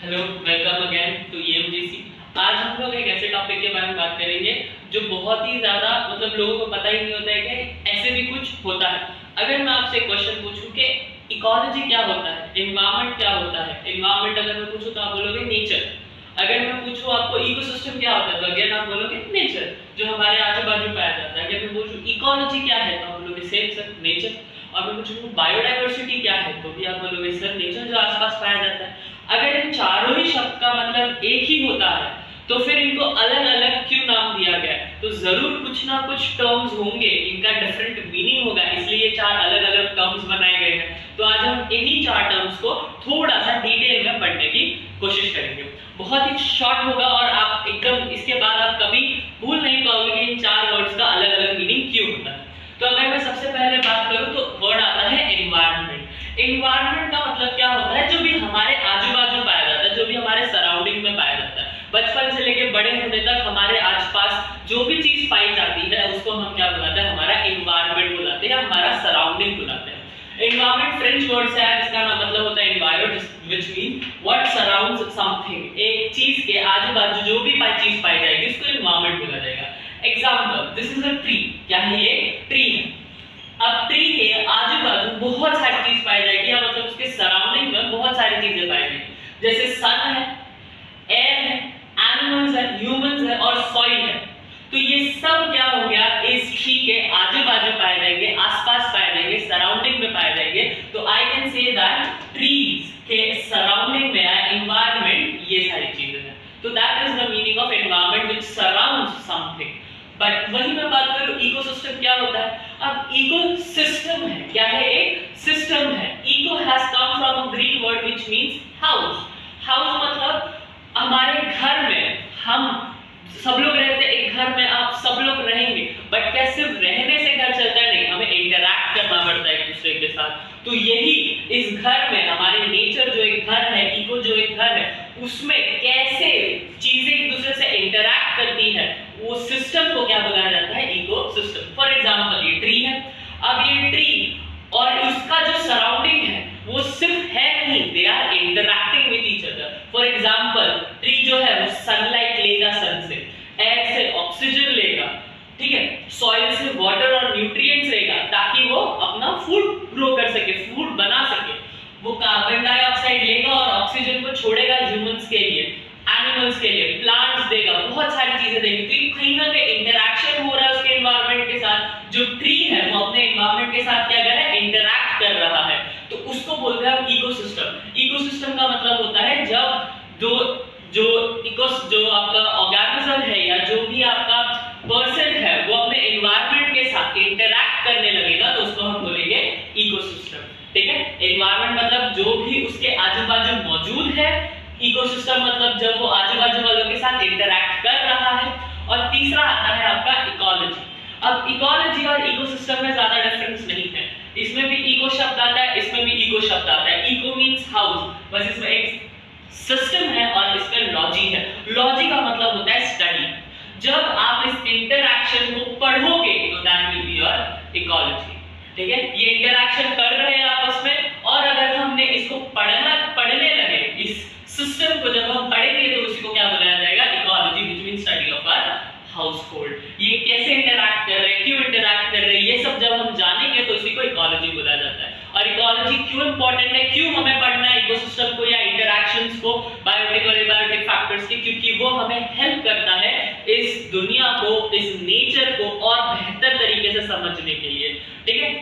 Hello, welcome again to EMGC। आज हम लोग एक ऐसे टॉपिक के बारे में बात करेंगे जो बहुत ही ज़्यादा लोगों को पता ही नहीं होता है कि ऐसे भी कुछ होता है। अगर मैं आपसे क्वेश्चन पूछूं कि इकोलॉजी क्या होता है, एनवायरनमेंट क्या होता है, एनवायरनमेंट अगर मैं पूछूं तो आप बोलोगे नेचर। अगर मैं पूछूं आपको इकोसिस्टम क्या होता है तो अगेन आप बोलोगे नेचर, जो हमारे आजू बाजू पाया जाता है। अगर मैं पूछूं इकोलॉजी क्या है तो आप बोलोगे सेम सर नेचर। और मैं पूछूं बायोडाइवर्सिटी क्या है तो भी आप बोलोगे सर नेचर, जो आसपास पाया जाता है। अगर इन चारों ही शब्द का मतलब एक ही होता है तो फिर इनको अलग अलग क्यों नाम दिया गया है? तो जरूर कुछ ना कुछ टर्म्स होंगे, इनका डिफरेंट मीनिंग होगा, इसलिए ये चार अलग अलग टर्म्स बनाए गए हैं। तो आज हम इन्हीं चार टर्म्स को थोड़ा सा डिटेल में पढ़ने की कोशिश करेंगे। बहुत ही शॉर्ट होगा और आप एकदम इसके बाद आप कभी भूल नहीं पाओगे कि इन चार वर्ड्स का अलग अलग मीनिंग क्यों होता है। तो अगर मैं सबसे पहले बात करूं तो वर्ड आता है एनवायरनमेंट। एनवायरनमेंट का मतलब क्या होता है? जो भी हमारे आजू बाजू पाया जाता है, जो भी हमारे सराउंडिंग में पाया जाता है। बचपन से लेकर बड़े होने तक हमारे आसपास जो भी चीज पाई जाती है उसको हम क्या बुलाते हैं? हमारा एनवायरनमेंट बुलाते हैं या हमारा सराउंडिंग बुलाते हैं। एनवायरनमेंट फ्रेंच वर्ड से है जिसका मतलब होता है enviro, which mean what surrounds something. एक चीज के आजू बाजू जो भी चीज पाई जाएगी उसको एनवायरनमेंट बोला जाएगा। Example, this is a tree. क्या है ये? ट्री है। अब ट्री के आजू बाजू बहुत सारी चीज पाई जाएगी या मतलब उसके सराउंडिंग में बहुत सारी चीजें पाई जाएगी, जैसे सन है, एयर है, एनिमल्स है, ह्यूमंस है और सॉइल है। तो ये सब क्या हो गया? इस ट्री के आजू बाजू पाए जाएंगे, आसपास पाए जाएंगे, सराउंडिंग में पाए जाएंगे। तो I can say that trees के सराउंडिंग में है एनवायरनमेंट, ये सारी चीजें हैं। तो that is the meaning of environment which surrounds something. But वही मैं बात करूं इकोसिस्टम क्या होता है। अब इकोसिस्टम है क्या है? एक सिस्टम है। Eco has come from a Greek word which means house. House मतलब हमारे घर में हम सब लोग रहते हैं, एक घर में आप सब लोग रहेंगे, बट क्या सिर्फ रहने से घर चलता है? नहीं, हमें इंटरैक्ट करना पड़ता है एक दूसरे के साथ। तो यही इस घर में हमारे नेचर जो एक घर है, इको जो एक घर है, उसमें कैसे चीजें एक दूसरे से इंटरैक्ट करती है, वो सिस्टम को क्या बुलाया जाता है? इकोसिस्टम। फॉर एग्जांपल ये ट्री है। अब ये ट्री और उसका जो सराउंडिंग है वो सिर्फ है नहीं, they are interacting with each other. For example tree जो है वो सनलाइट लेगा सन से, एयर से ऑक्सीजन लेगा, ठीक है, सॉइल से वाटर और न्यूट्रिएंट्स लेगा ताकि वो अपना फूड ग्रो कर सके, फूड बना सके। वो कार्बन डाइऑक्साइड लेगा और ऑक्सीजन को छोड़ेगा ह्यूमंस के लिए, एनिमल्स के लिए, प्लांट्स देगा, बहुत सारी चीजें देगी। तो कहीं ना कहीं इंटरैक्शन हो रहा है उसके एनवायरनमेंट के साथ। जो ट्री है वो अपने एनवायरनमेंट के साथ क्या कर रहा है? इंटरैक्ट कर रहा है। तो उसको बोलते हैं हम इकोसिस्टम। इकोसिस्टम का मतलब होता है जब जो आपका ऑर्गेनिज्म है या जो भी आपका पर्सन है वो अपने एनवायरनमेंट के साथ इंटरैक्ट करने लगेगा तो उसको हम बोलेंगे इकोसिस्टम। ठीक है, एनवायरनमेंट मतलब जो भी उसके आजू बाजू मौजूद है, इकोसिस्टम मतलब जब वो आजू बाजू वालों के साथ इंटरैक्ट कर रहा है। और तीसरा आता है आपका इकोलॉजी। अब इकोलॉजी और इकोसिस्टम में ज्यादा डिफरेंस नहीं है, इसमें भी इको शब्द आता है, इसमें भी इको शब्द आता है। इको मींस हाउस, बस इसमें एक सिस्टम है और इसमें लॉजी है। लॉजी का मतलब होता है स्टडी। जब आप इस इंटरैक्शन को पढ़ोगे तो that will be your ecology. ठीक है, ये इंटरैक्शन कर रहे हैं आपस में और अगर हमने इसको पढ़ने लगे, इस सिस्टम को जब हम पढ़ेंगे तो उसी को क्या बुलाया जाएगा? Ecology, which means study of our household. ये कैसे इंटरैक्ट कर रहे हैं, क्यों इंटरैक्ट कर रहे हैं, ये सब जब हम जानेंगे तो इसी को इकोलॉजी बोला जाता है। और इकोलॉजी क्यों इंपॉर्टेंट है, क्यों हमें पढ़ना है इकोसिस्टम को या इंटरैक्शंस को, बायोटिक और एबायोटिक फैक्टर्स की? क्योंकि वो हमें हेल्प करता है इस दुनिया को, इस नेचर को और बेहतर तरीके से समझने के लिए। ठीक है,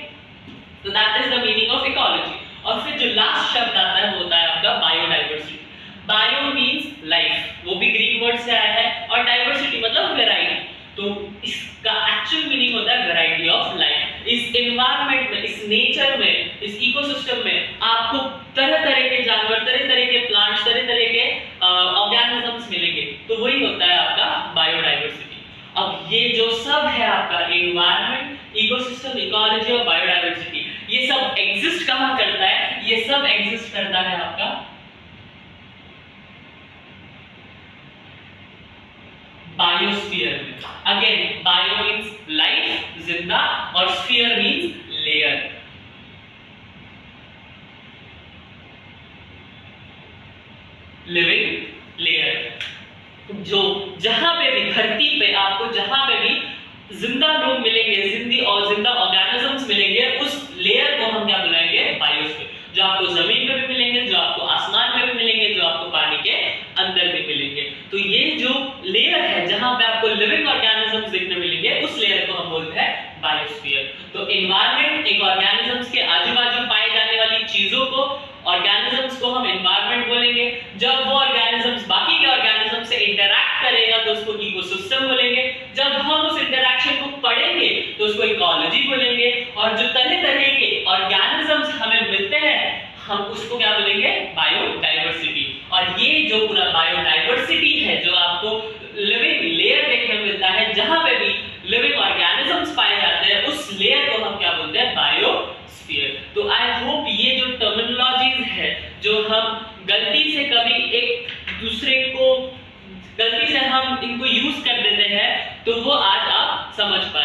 तो that is the meaning of ecology. और फिर जो लास्ट शब्द आता है वो होता है आपका बायोडाइवर्सिटी। बायो मींस लाइफ, वो भी ग्रीक वर्ड से आया है, और डाइवर्सिटी मतलब वैरायटी। तो इसका एक्चुअल मीनिंग होता है वैरायटी ऑफ लाइफ। इस एनवायरनमेंट में, इस नेचर में, इस इकोसिस्टम में आपको तरह तरह के जानवर, तरह तरह के प्लांट्स, तरह तरह के ऑर्गेनिजम्स मिलेंगे। तो वही होता है आपका बायोडाइवर्सिटी। अब ये जो सब है आपका एनवायरनमेंट, इकोसिस्टम, इकोलॉजी और बायोडाइवर्सिटी, ये सब एग्जिस्ट कहां करता है? ये सब एग्जिस्ट करता है आपका बायोस्फीयर में। अगेन बायो मींस लाइफ, जिंदा, और sphere means layer. Living layer. जो जहां पे भी धरती पे आपको जहां पे भी जिंदा लोग मिलेंगे, जिंदा ऑर्गेनिजम्स मिलेंगे, उस लेयर को हम क्या बुलाएंगे? बायोस्फीयर। जो आपको जमीन पे भी मिलेंगे, जो आपको आसमान में भी मिलेंगे, जो आपको पानी के अंदर भी मिलेंगे। तो ये जो लेयर है जहां पे आपको लिविंग ऑर्गेनिजम्स देखने मिलेंगे, उस लेयर को हम बोलते हैं बायोस्फीयर। तो एनवायरनमेंट, एक ऑर्गेनिजम्स के आजू बाजू पाए जाने वाली चीजों को, ऑर्गेनिजम्स को हम एनवायरनमेंट बोलेंगे। जब वो ऑर्गेनिजम्स बाकी के ऑर्गेनिजम्स से इंटरैक्ट करेगा तो उसको इकोसिस्टम बोलेंगे। जब हम उस इंटरैक्शन को पढ़ेंगे तो उसको इकोलॉजी बोलेंगे। और जो तरह तरह के ऑर्गेनिजम्स हमें मिलते हैं, हम उसको क्या बोलेंगे? बायोडाइवर्सिटी। और ये जो पूरा बायोडाइवर्सिटी है, जो आपको लिविंग लेयर देखने को मिलता है, जहां पे भी लिविंग ऑर्गेनिजम्स पाए जाते हैं, उस लेयर को हम क्या बोलते हैं? बायोस्फीयर। तो आई होप ये जो टर्मिनोलॉजीज है, जो हम गलती से कभी एक दूसरे को गलती से हम इनको यूज कर देते हैं, तो वो आज आप समझ पाए।